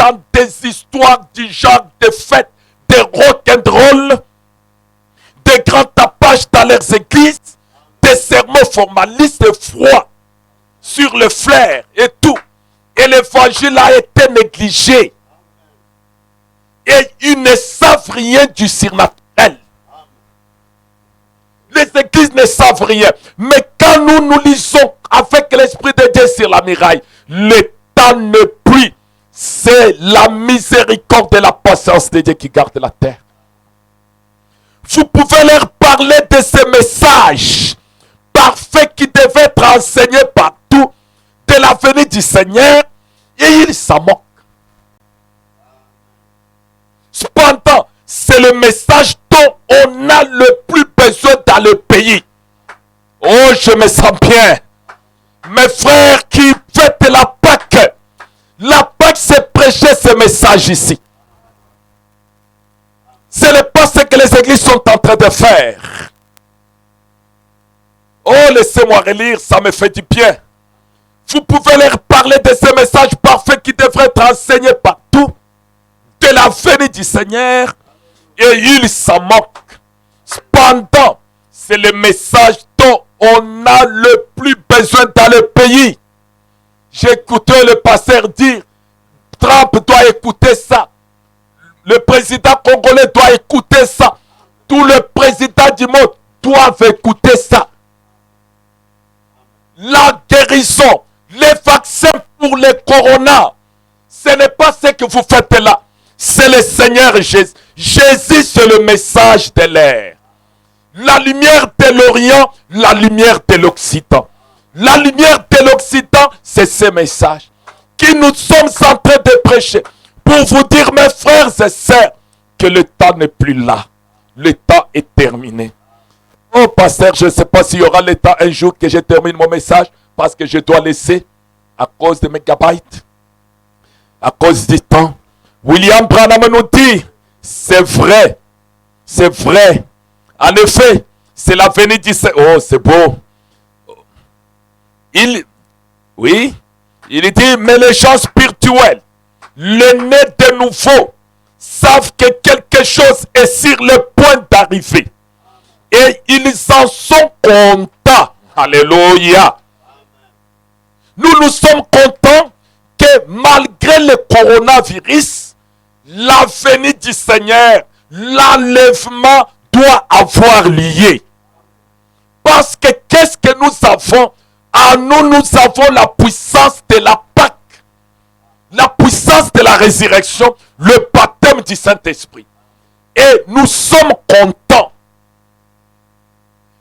dans des histoires du genre de fêtes, de rock'n'roll, des grands tapages dans leurs églises, des sermons formalistes et froids sur le flair et tout. Et l'évangile a été négligé. Et ils ne savent rien du surnaturel. Les églises ne savent rien. Mais quand nous lisons avec l'Esprit de Dieu sur la muraille, le temps ne plus. C'est la miséricorde et la patience de Dieu qui garde la terre. Vous pouvez leur parler de ces messages parfaits qui devaient être enseignés partout, de la venue du Seigneur, et ils s'en moquent. Cependant, c'est le message dont on a le plus besoin dans le pays. Oh, je me sens bien. Mes frères qui fêtent la Pâque, c'est prêcher ce message ici. Ce n'est pas ce que les églises sont en train de faire. Oh, laissez-moi relire, ça me fait du bien. Vous pouvez leur parler de ce message parfait qui devrait être enseigné partout, de la venue du Seigneur, et ils s'en moquent. Cependant, c'est le message dont on a le plus besoin dans le pays. J'ai écouté le pasteur dire, Trump doit écouter ça. Le président congolais doit écouter ça. Tous les présidents du monde doivent écouter ça. La guérison, les vaccins pour le corona, ce n'est pas ce que vous faites là. C'est le Seigneur Jésus. Jésus, c'est le message de l'air. La lumière de l'Orient, la lumière de l'Occident. La lumière de l'Occident, c'est ce message que nous sommes en train de prêcher. Pour vous dire, mes frères et sœurs, que le temps n'est plus là. Le temps est terminé. Oh, pasteur, je ne sais pas s'il y aura le temps un jour que je termine mon message, parce que je dois laisser à cause de mégabytes, à cause du temps. William Branham nous dit, c'est vrai, c'est vrai. En effet, c'est la venue du Seigneur. Oh, c'est beau. Il dit, mais les gens spirituels, les nés de nouveau, savent que quelque chose est sur le point d'arriver. Et ils en sont contents. Alléluia. Nous sommes contents que malgré le coronavirus, la venue du Seigneur, l'enlèvement doit avoir lieu. Parce que qu'est-ce que nous avons? En nous, nous avons la puissance de la Pâque, la puissance de la résurrection, le baptême du Saint-Esprit. Et nous sommes contents.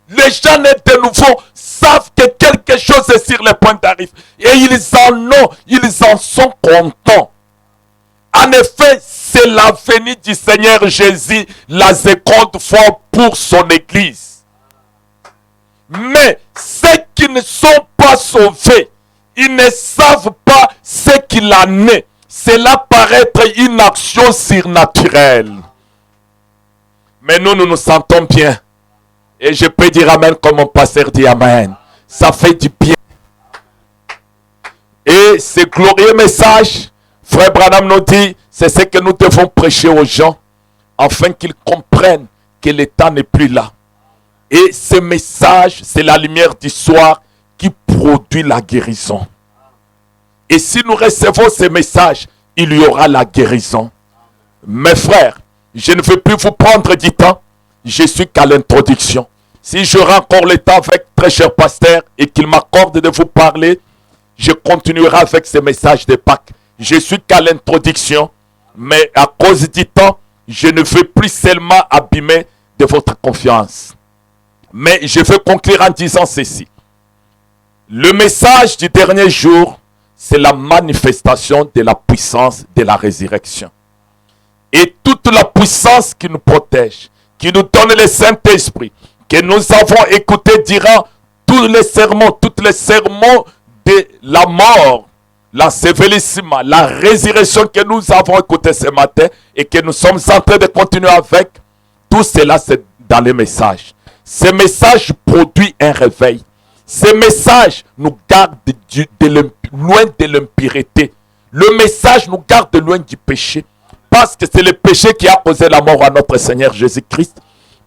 Les gens de nouveau savent que quelque chose est sur le point d'arriver. Et ils en sont contents. En effet, c'est la venue du Seigneur Jésus la seconde fois pour son Église. Mais ceux qui ne sont pas sauvés, ils ne savent pas ce qu'il en est. Cela paraît être une action surnaturelle. Mais nous nous sentons bien. Et je peux dire Amen comme mon pasteur dit Amen. Ça fait du bien. Et ce glorieux message, Frère Branham nous dit, c'est ce que nous devons prêcher aux gens, afin qu'ils comprennent que le temps n'est plus là. Et ce message, c'est la lumière du soir qui produit la guérison. Et si nous recevons ce message, il y aura la guérison. Mes frères, je ne veux plus vous prendre du temps. Je suis qu'à l'introduction. Si j'aurai encore le temps avec très cher pasteur et qu'il m'accorde de vous parler, je continuerai avec ce message de Pâques. Je suis qu'à l'introduction, mais à cause du temps, je ne veux plus seulement abîmer de votre confiance. Mais je veux conclure en disant ceci. Le message du dernier jour, c'est la manifestation de la puissance de la résurrection. Et toute la puissance qui nous protège, qui nous donne le Saint-Esprit, que nous avons écouté durant tous les sermons de la mort, l'ensevelissement, la résurrection que nous avons écouté ce matin et que nous sommes en train de continuer avec, tout cela c'est dans les messages. Ce message produit un réveil. Ce message nous garde loin de l'impureté, Le message nous garde loin du péché. Parce que c'est le péché qui a causé la mort à notre Seigneur Jésus-Christ.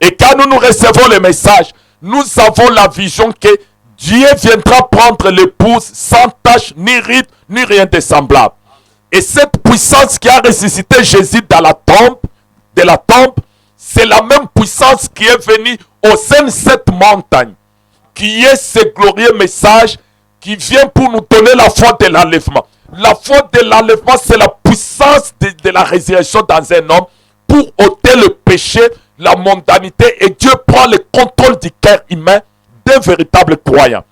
Et quand nous recevons le message, nous avons la vision que Dieu viendra prendre l'épouse sans tache, ni ride, ni rien de semblable. Et cette puissance qui a ressuscité Jésus de la tombe, c'est la même puissance qui est venue au sein de cette montagne, qui est ce glorieux message qui vient pour nous donner la foi de l'enlèvement. La foi de l'enlèvement, c'est la puissance de la résurrection dans un homme pour ôter le péché, la mondanité, et Dieu prend le contrôle du cœur humain d'un véritable croyant.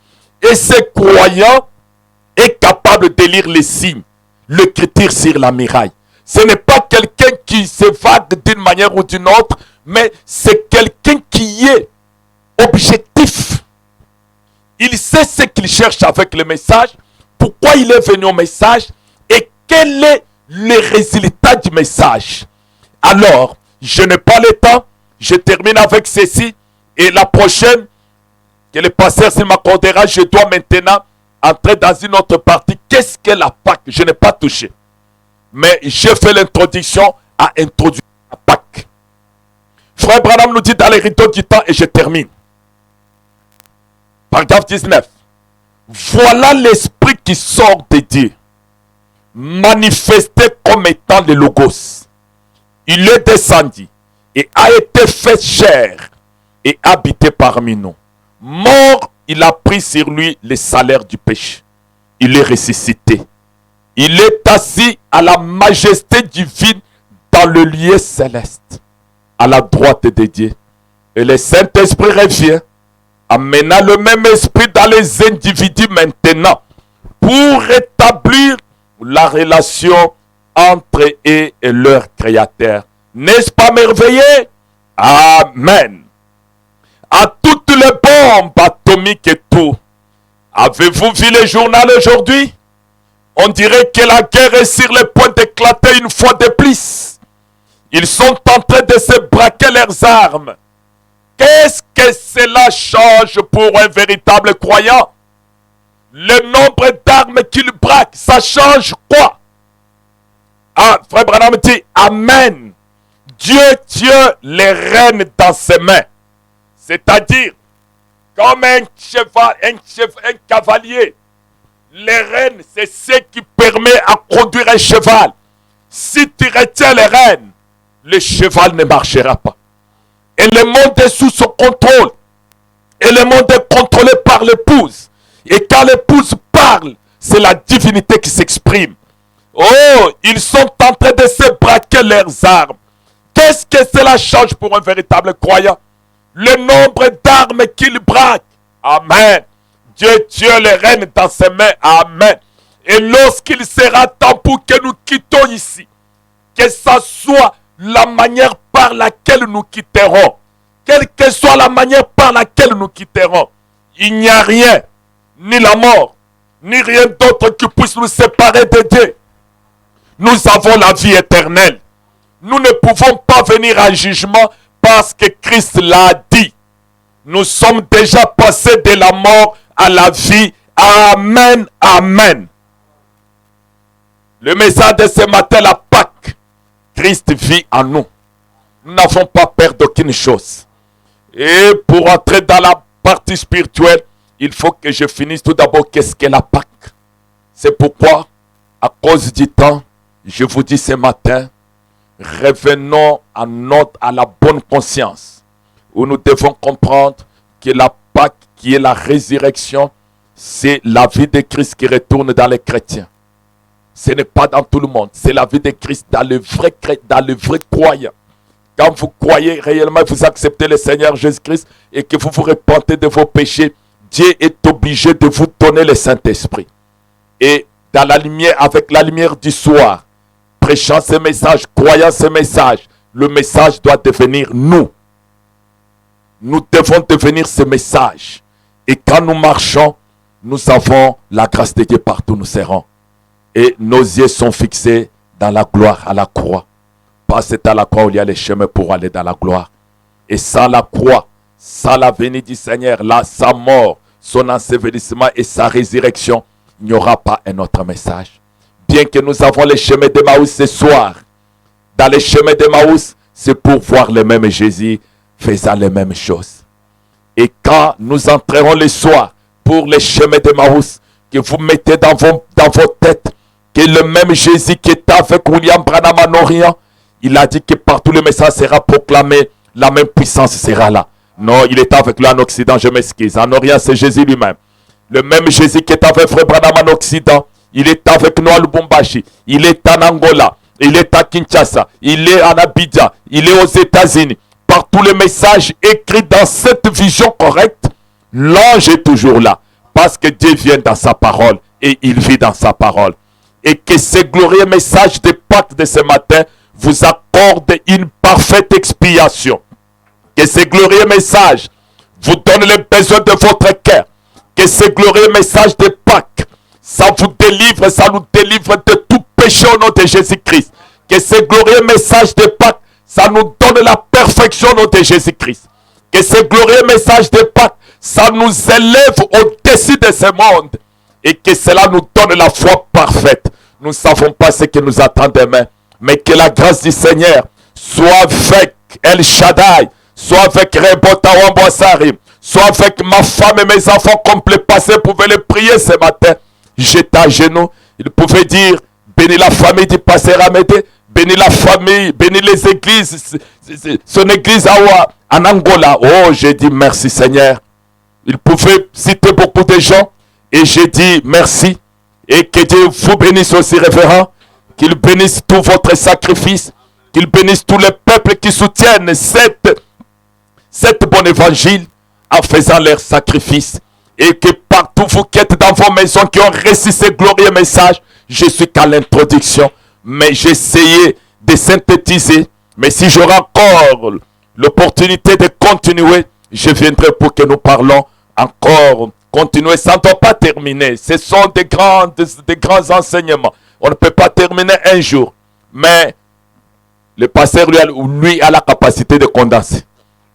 Et ce croyant est capable de lire les signes, l'écriture sur la muraille. Ce n'est pas quelqu'un qui s'évade d'une manière ou d'une autre, mais c'est quelqu'un qui est objectif. Il sait ce qu'il cherche avec le message, pourquoi il est venu au message et quel est le résultat du message. Alors, je n'ai pas le temps, je termine avec ceci et la prochaine, que le pasteur s'il m'accordera, je dois maintenant entrer dans une autre partie. Qu'est-ce que la Pâque? Je n'ai pas touché. Mais j'ai fait l'introduction à introduire la Pâque. Frère Branham nous dit dans les rideaux du temps, et je termine. Paragraphe 19. Voilà l'esprit qui sort de Dieu, manifesté comme étant le Logos. Il est descendu et a été fait chair et habité parmi nous. Mort, il a pris sur lui le salaire du péché. Il est ressuscité. Il est assis à la majesté divine dans le lieu céleste, à la droite de Dieu. Et le Saint-Esprit revient, amenant le même esprit dans les individus maintenant, pour rétablir la relation entre eux et leur Créateur. N'est-ce pas merveilleux? Amen. À toutes les bombes atomiques et tout. Avez-vous vu le journal aujourd'hui? On dirait que la guerre est sur le point d'éclater une fois de plus. Ils sont en train de se braquer leurs armes. Qu'est-ce que cela change pour un véritable croyant? Le nombre d'armes qu'il braque, ça change quoi? Ah, frère Branham dit, Amen. Dieu tient les rênes dans ses mains. C'est-à-dire, comme un cavalier, les rênes, c'est ce qui permet à conduire un cheval. Si tu retiens les rênes, le cheval ne marchera pas. Et le monde est sous son contrôle. Et le monde est contrôlé par l'épouse. Et quand l'épouse parle, c'est la divinité qui s'exprime. Oh, ils sont en train de se braquer leurs armes. Qu'est-ce que cela change pour un véritable croyant? Le nombre d'armes qu'il braque. Amen. Dieu tient les rênes dans ses mains. Amen. Et lorsqu'il sera temps pour que nous quittons ici, que ce soit la manière par laquelle nous quitterons, quelle que soit la manière par laquelle nous quitterons, il n'y a rien, ni la mort, ni rien d'autre qui puisse nous séparer de Dieu. Nous avons la vie éternelle. Nous ne pouvons pas venir en jugement parce que Christ l'a dit. Nous sommes déjà passés de la mort à la vie. Amen, amen. Le message de ce matin, la Pâque, Christ vit en nous. Nous n'avons pas peur d'aucune chose. Et pour entrer dans la partie spirituelle, il faut que je finisse tout d'abord qu'est-ce qu'est la Pâque. C'est pourquoi, à cause du temps, je vous dis ce matin, revenons à la bonne conscience, où nous devons comprendre que la Pâque, qui est la résurrection, c'est la vie de Christ qui retourne dans les chrétiens. Ce n'est pas dans tout le monde, c'est la vie de Christ dans le vrai croyant. Quand vous croyez réellement, vous acceptez le Seigneur Jésus-Christ et que vous vous repentez de vos péchés, Dieu est obligé de vous donner le Saint-Esprit. Et dans la lumière, avec la lumière du soir, prêchant ce message, croyant ce message, le message doit devenir nous. Nous devons devenir ce message. Et quand nous marchons, nous avons la grâce de Dieu partout où nous serons. Et nos yeux sont fixés dans la gloire à la croix. Parce que c'est à la croix où il y a les chemins pour aller dans la gloire. Et sans la croix, sans la venue du Seigneur, là, sa mort, son ensevelissement et sa résurrection, il n'y aura pas un autre message. bien que nous avons les chemins d'Emmaüs ce soir, dans les chemins d'Emmaüs, c'est pour voir le même Jésus faisant les mêmes choses. Et quand nous entrerons le soir pour les chemins d'Emmaüs, que vous mettez dans vos têtes que le même Jésus qui est avec William Branham en Orient, il a dit que partout le message sera proclamé, la même puissance sera là. Non, il est avec lui en Occident, je m'excuse. En Orient, c'est Jésus lui-même. Le même Jésus qui est avec Frère Branham en Occident, il est avec nous à Lubumbashi, il est en Angola, il est à Kinshasa, il est en Abidjan, il est aux États-Unis. Partout le message écrit dans cette vision correcte, l'ange est toujours là. Parce que Dieu vient dans sa parole et il vit dans sa parole. Et que ce glorieux message de Pâques de ce matin vous accorde une parfaite expiation. Que ce glorieux message vous donne les besoins de votre cœur. Que ce glorieux message de Pâques, ça vous délivre, ça nous délivre de tout péché au nom de Jésus-Christ. Que ce glorieux message de Pâques, ça nous donne la perfection au nom de Jésus-Christ. Que ce glorieux message de Pâques, ça nous élève au-dessus de ce monde. Et que cela nous donne la foi parfaite. Nous ne savons pas ce que nous attend demain. Mais que la grâce du Seigneur soit avec El Shaddai, soit avec Rebota Wambosari, soit avec ma femme et mes enfants complets passés pouvaient les prier ce matin. J'étais à genoux. Il pouvait dire, bénis la famille du pasteur Amédée, bénis la famille, bénis les églises, son église en Angola. Oh, j'ai dit merci Seigneur. Il pouvait citer beaucoup de gens et j'ai dit merci et que Dieu vous bénisse aussi révérend, qu'il bénisse tout votre sacrifice, qu'il bénisse tous les peuples qui soutiennent cette bonne évangile en faisant leur sacrifice et que partout vous qui êtes dans vos maisons qui ont reçu ce glorieux message, je suis qu'à l'introduction mais j'ai essayé de synthétiser, mais si j'aurai encore l'opportunité de continuer, je viendrai pour que nous parlons encore, continuer, ça ne doit pas terminer. Ce sont des grands enseignements. On ne peut pas terminer un jour. Mais le pasteur, lui a la capacité de condenser.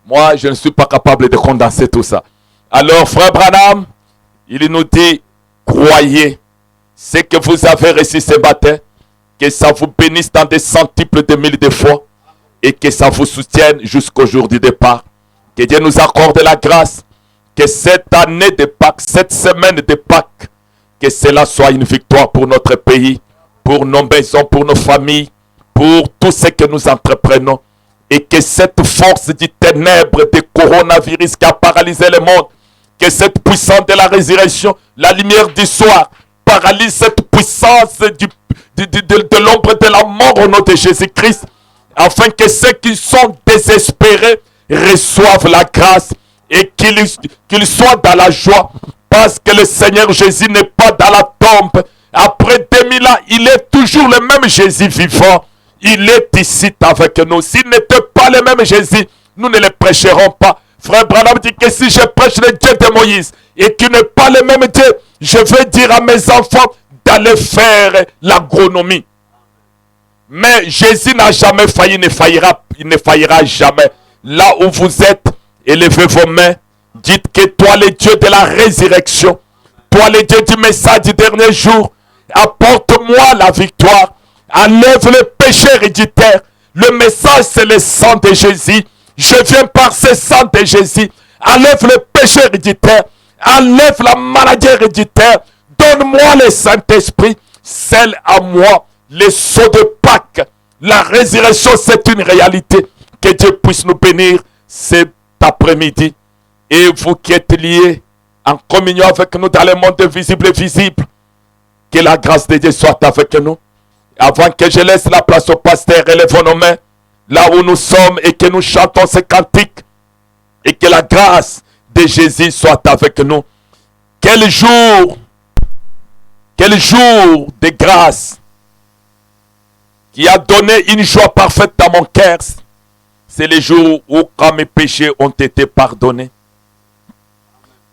Moi, je ne suis pas capable de condenser tout ça. Alors, frère Branham, il nous dit, croyez ce que vous avez reçu ce matin, que ça vous bénisse dans des centuples de mille de fois et que ça vous soutienne jusqu'au jour du départ. Que Dieu nous accorde la grâce. Que cette année de Pâques, cette semaine de Pâques, que cela soit une victoire pour notre pays, pour nos maisons, pour nos familles, pour tout ce que nous entreprenons. Et que cette force du ténèbre, du coronavirus qui a paralysé le monde, que cette puissance de la résurrection, la lumière du soir, paralyse cette puissance de l'ombre de la mort au nom de Jésus-Christ, afin que ceux qui sont désespérés reçoivent la grâce et qu'ils soient dans la joie, parce que le Seigneur Jésus n'est pas dans la tombe. Après 2000 ans, il est toujours le même Jésus vivant. Il est ici avec nous. S'il n'était pas le même Jésus, nous ne le prêcherons pas. Frère Branham dit que si je prêche le Dieu de Moïse et qu'il n'est pas le même Dieu, je vais dire à mes enfants d'aller faire l'agronomie. Mais Jésus n'a jamais failli, il ne faillira jamais. Là où vous êtes, élevez vos mains, dites que toi le Dieu de la résurrection, toi le Dieu du message du dernier jour, apporte-moi la victoire, enlève le péché héréditaire. Le message c'est le sang de Jésus. Je viens par ce sang de Jésus, enlève le péché héréditaire, enlève la maladie héréditaire, donne-moi le Saint-Esprit, scelle à moi les sceaux de Pâques. La résurrection c'est une réalité. Que Dieu puisse nous bénir cet après-midi. Et vous qui êtes liés en communion avec nous dans le monde visible et visible, que la grâce de Dieu soit avec nous. Avant que je laisse la place au pasteur, élevons nos mains là où nous sommes et que nous chantons ces cantiques. Et que la grâce de Jésus soit avec nous. Quel jour de grâce qui a donné une joie parfaite dans mon cœur. C'est le jour où quand mes péchés ont été pardonnés.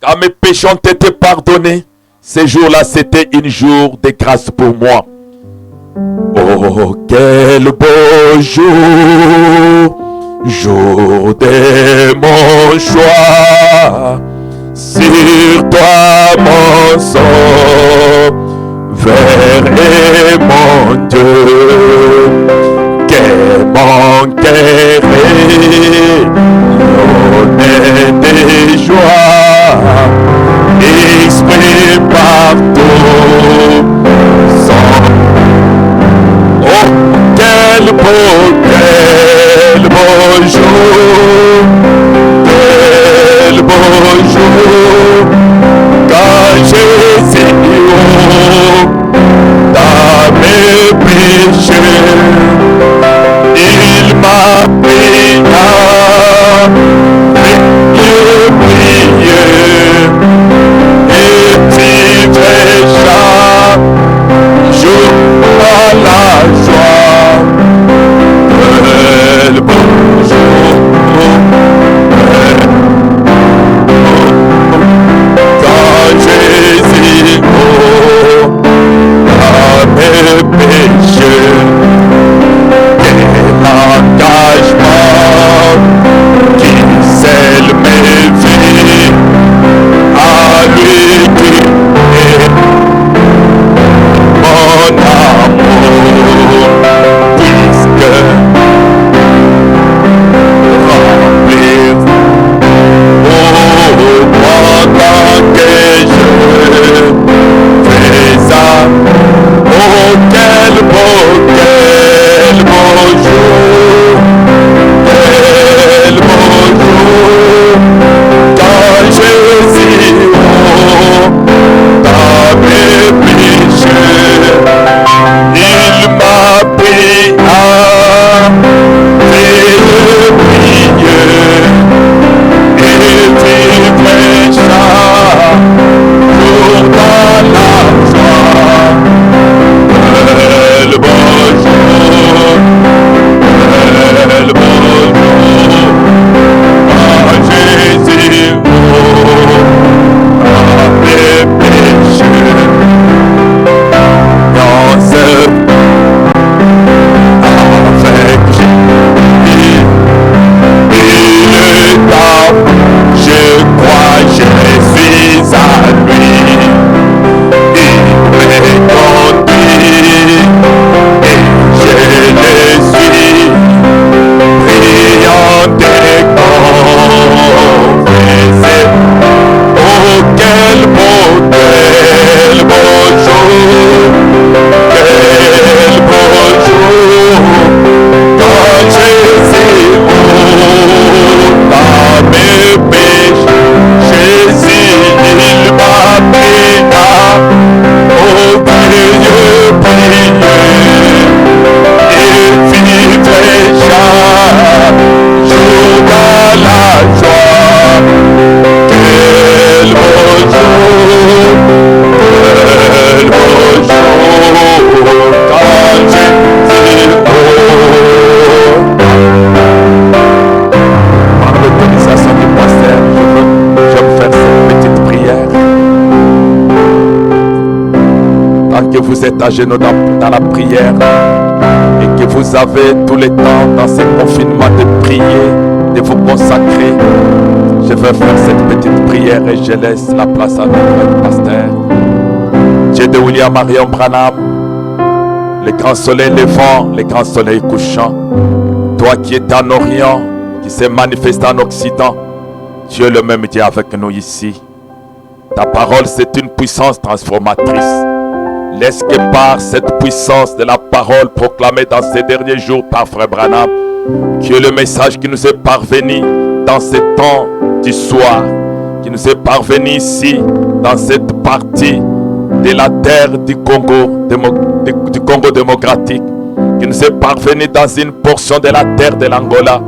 Quand mes péchés ont été pardonnés, ce jour-là, c'était un jour de grâce pour moi. Oh, quel beau jour, jour de mon choix. Sur toi, mon sauveur, frère et mon Dieu, que mon cœur est des joies, exprime partout son. Oh, quel beau jour, quel beau jour, quand Jésus dans mes péchés, il m'a pris à prier, et vivre chaque jour à la joie. Quel beau jour, quand Jésus a mes péchés, quel engagement qui scelle mes vies, à lui qui est mon amour, puisque remplir pendant que je fais ça. Oh, quel beau jour, quel beau jour, quand Jésus dans mes péchés, il m'a pris à prier et vivre chaque jour dans la joie. Quel beau jour, quel beau jour, quand Jésus a mes péchés. Danse avec Jésus, il est temps, je crois, je suis à lui. Il me conduit et je le suis, priant des confesser. Oh, quel beau jour, quel beau jour, quand Jésus dans mes péchés, Jésus il m'a pris à prier et vivre chaque jour dans la joie. Quel beau jour, quel beau jour, quand Jésus par l'autorisation du pasteur, je veux faire cette petite prière. Tant que vous êtes à genoux dans la prière et que vous avez tout le temps dans ce confinement de prier, de vous consacrer, je vais faire cette petite prière et je laisse la place à notre pasteur. Dieu de William Marion Branham, le grand soleil levant, le grand soleil couchant, toi qui es en Orient, qui s'est manifesté en Occident, Dieu le même Dieu avec nous ici. Ta parole, c'est une puissance transformatrice. Laisse que par cette puissance de la parole proclamée dans ces derniers jours par Frère Branham, que le message qui nous est parvenu dans ce temps du soir, qui nous est parvenu ici, dans cette partie de la terre du Congo, du Congo démocratique, qui nous est parvenu dans une portion de la terre de l'Angola.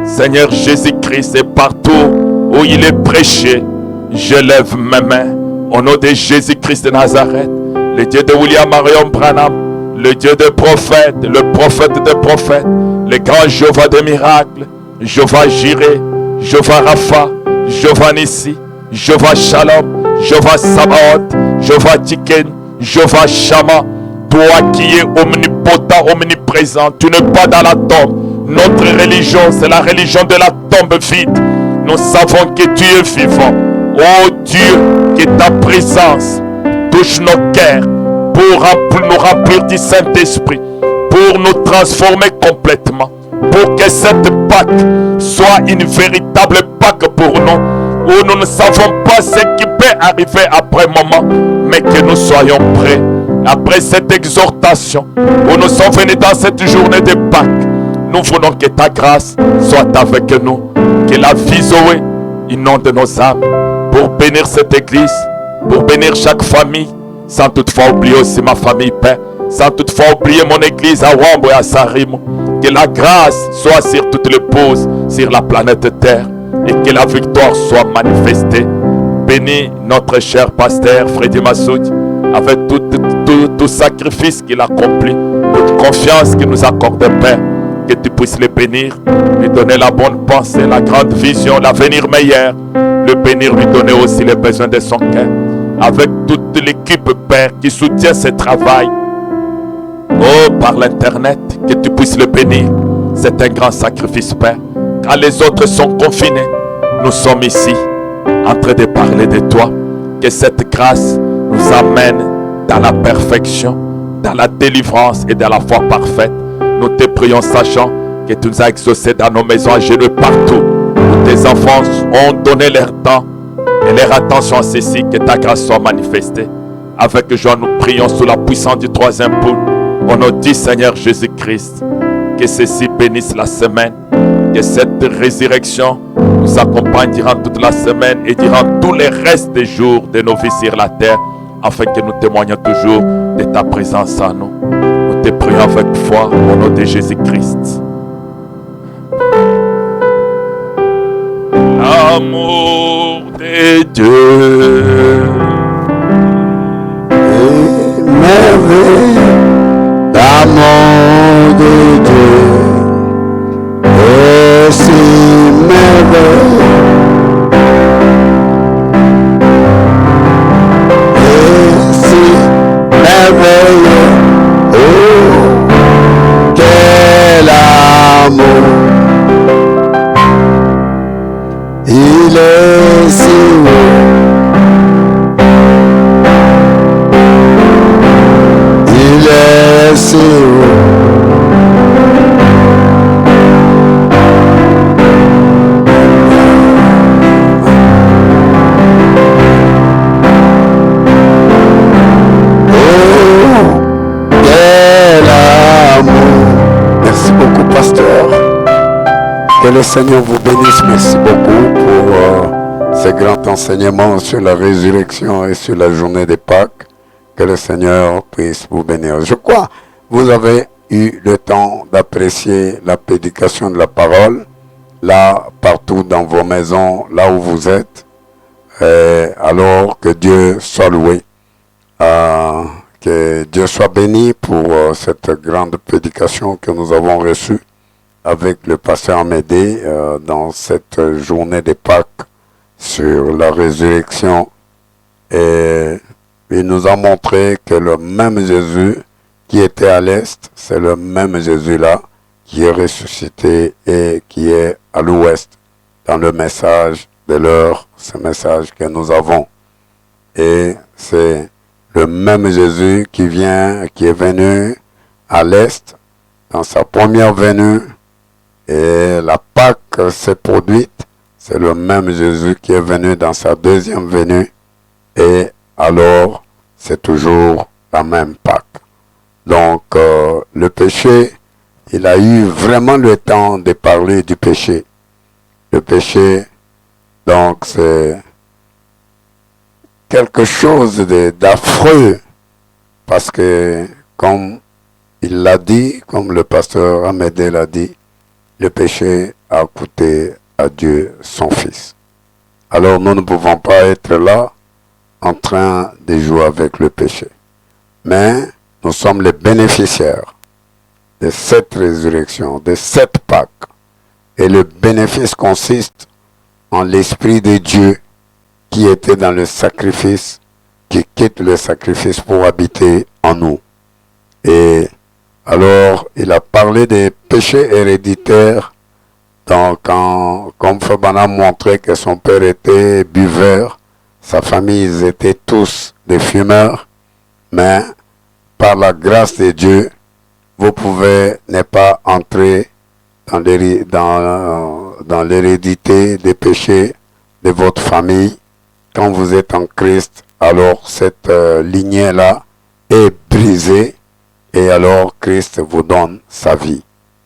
Seigneur Jésus-Christ, et partout où il est prêché, je lève mes mains au nom de Jésus-Christ de Nazareth, le Dieu de William Marion Branham, le Dieu des prophètes, le prophète des prophètes, le grand Jéhovah des miracles, Jéhovah Jireh, Jéhovah Rapha, Jéhovah Nissi, Jéhovah Shalom, Jéhovah Sabaoth, Jéhovah Tiken, Jéhovah Shama, toi qui es omnipotent, omniprésent, tu n'es pas dans la tombe. Notre religion, c'est la religion de la tombe vide. Nous savons que tu es vivant. Oh Dieu, que ta présence touche nos cœurs, pour nous remplir du Saint-Esprit, pour nous transformer complètement, pour que cette Pâque soit une véritable Pâque pour nous, où nous ne savons pas ce qui peut arriver après un moment, mais que nous soyons prêts. Après cette exhortation, où nous sommes venus dans cette journée de Pâques, nous voulons que ta grâce soit avec nous, que la vie Zoé inonde nos âmes, pour bénir cette église, pour bénir chaque famille, sans toutefois oublier aussi ma famille, Père, sans toutefois oublier mon église à Wambo et à Sarimo. Que la grâce soit sur toutes les pauses, sur la planète Terre, et que la victoire soit manifestée. Bénis notre cher pasteur Freddy Massoud, avec tout sacrifice qu'il accomplit, toute confiance qu'il nous accorde, Père, que tu puisses le bénir, lui donner la bonne pensée, la grande vision, l'avenir meilleur, le bénir, lui donner aussi les besoins de son cœur, avec toute l'équipe, Père, qui soutient ce travail, oh, par l'internet, que tu puisses le bénir. C'est un grand sacrifice, Père. Quand les autres sont confinés, nous sommes ici, en train de parler de toi. Que cette grâce nous amène dans la perfection, dans la délivrance et dans la foi parfaite. Nous te prions, sachant que tu nous as exaucés dans nos maisons à genoux partout, où tes enfants ont donné leur temps et leur attention à ceci. Que ta grâce soit manifestée. Avec joie, nous prions sous la puissance du troisième poule. On nous dit, Seigneur Jésus-Christ, que ceci bénisse la semaine, que cette résurrection nous accompagne durant toute la semaine et durant tous les restes des jours de nos vies sur la terre, afin que nous témoignions toujours de ta présence en nous. Nous te prions avec foi au nom de Jésus-Christ. L'amour de Dieu est merveilleux. L'amour de Dieu est si merveilleux, et si merveilleux. Oh, quel amour! Il est si beau. Il est si beau. Que le Seigneur vous bénisse. Merci beaucoup pour ces grands enseignements sur la résurrection et sur la journée des Pâques. Que le Seigneur puisse vous bénir. Je crois que vous avez eu le temps d'apprécier la prédication de la parole, là, partout dans vos maisons, là où vous êtes. Alors que Dieu soit loué. Que Dieu soit béni pour cette grande prédication que nous avons reçue avec le pasteur Amédée dans cette journée des Pâques sur la résurrection. Et il nous a montré que le même Jésus qui était à l'est, c'est le même Jésus-là qui est ressuscité et qui est à l'ouest dans le message de l'heure, ce message que nous avons. Et c'est le même Jésus qui est venu à l'est dans sa première venue. Et la Pâque s'est produite, c'est le même Jésus qui est venu dans sa deuxième venue, et alors c'est toujours la même Pâque. Donc le péché, il a eu vraiment le temps de parler du péché. Le péché, donc c'est quelque chose d'affreux, parce que comme il l'a dit, comme le pasteur Amédée l'a dit, le péché a coûté à Dieu son Fils. Alors nous ne pouvons pas être là en train de jouer avec le péché. Mais nous sommes les bénéficiaires de cette résurrection, de cette Pâque. Et le bénéfice consiste en l'Esprit de Dieu qui était dans le sacrifice, qui quitte le sacrifice pour habiter en nous. Et alors, il a parlé des péchés héréditaires. Donc, comme Fabana montrait que son père était buveur, sa famille, ils étaient tous des fumeurs. Mais par la grâce de Dieu, vous pouvez ne pas entrer dans l'hérédité des péchés de votre famille. Quand vous êtes en Christ, alors cette lignée-là est brisée et alors Christ vous donne sa vie.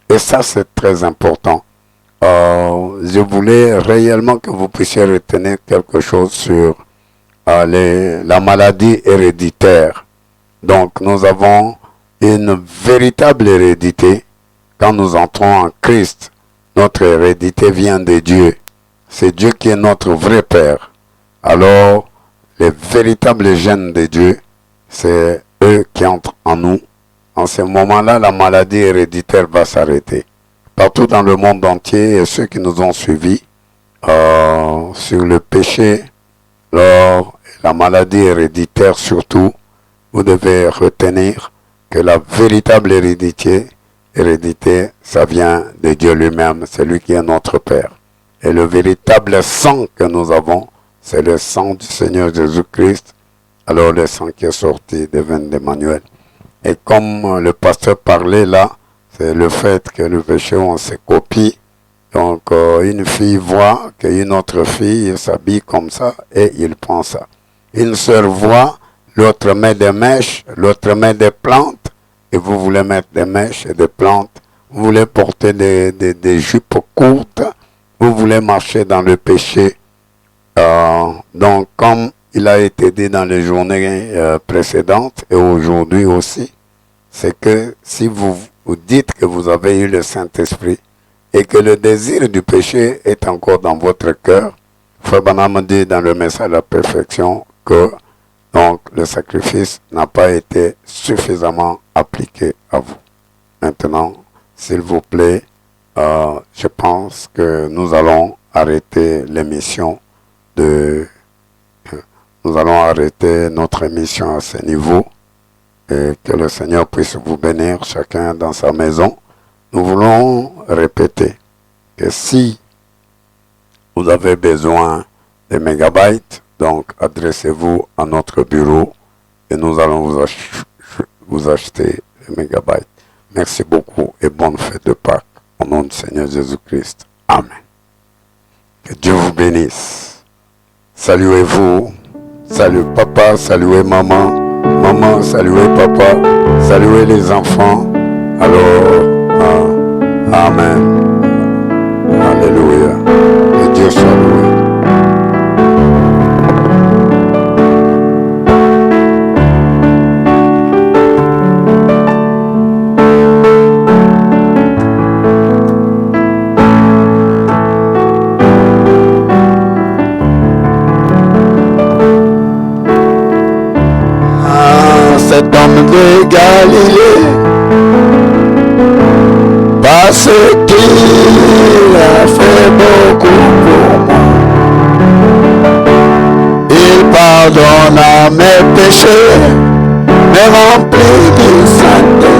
Et ça, c'est très important. Je voulais réellement que vous puissiez retenir quelque chose sur la maladie héréditaire. Donc, nous avons une véritable hérédité. Quand nous entrons en Christ, notre hérédité vient de Dieu. C'est Dieu qui est notre vrai Père. Alors, les véritables gènes de Dieu, c'est eux qui entrent en nous. En ce moment-là, la maladie héréditaire va s'arrêter. Partout dans le monde entier, et ceux qui nous ont suivis sur le péché, la maladie héréditaire surtout, vous devez retenir que la véritable hérédité, ça vient de Dieu lui-même, c'est lui qui est notre Père. Et le véritable sang que nous avons, c'est le sang du Seigneur Jésus-Christ. Alors le sang qui est sorti des veines d'Emmanuel. Et comme le pasteur parlait là, c'est le fait que le péché, on se copie. Donc une fille voit qu'une autre fille s'habille comme ça et il prend ça. Une sœur voit, l'autre met des mèches, l'autre met des plantes. Et vous voulez mettre des mèches et des plantes. Vous voulez porter des jupes courtes. Vous voulez marcher dans le péché. Donc, comme il a été dit dans les journées précédentes et aujourd'hui aussi, c'est que si vous dites que vous avez eu le Saint-Esprit et que le désir du péché est encore dans votre cœur, Frère Branham dit dans le message de la perfection que donc le sacrifice n'a pas été suffisamment appliqué à vous. Maintenant, s'il vous plaît, je pense que nous allons arrêter l'émission nous allons arrêter notre émission à ce niveau et que le Seigneur puisse vous bénir chacun dans sa maison. Nous voulons répéter que si vous avez besoin de mégabytes, donc adressez-vous à notre bureau et nous allons vous acheter les mégabytes. Merci beaucoup et bonne fête de Pâques au nom du Seigneur Jésus-Christ. Amen. Que Dieu vous bénisse. Saluez-vous, saluez papa, saluez maman, maman, saluez papa, saluez les enfants. Alors, amen. Alléluia. Que Dieu soit loué. Cet homme de Galilée, parce qu'il a fait beaucoup pour moi. Il pardonne à mes péchés, me remplit du Saint-Esprit.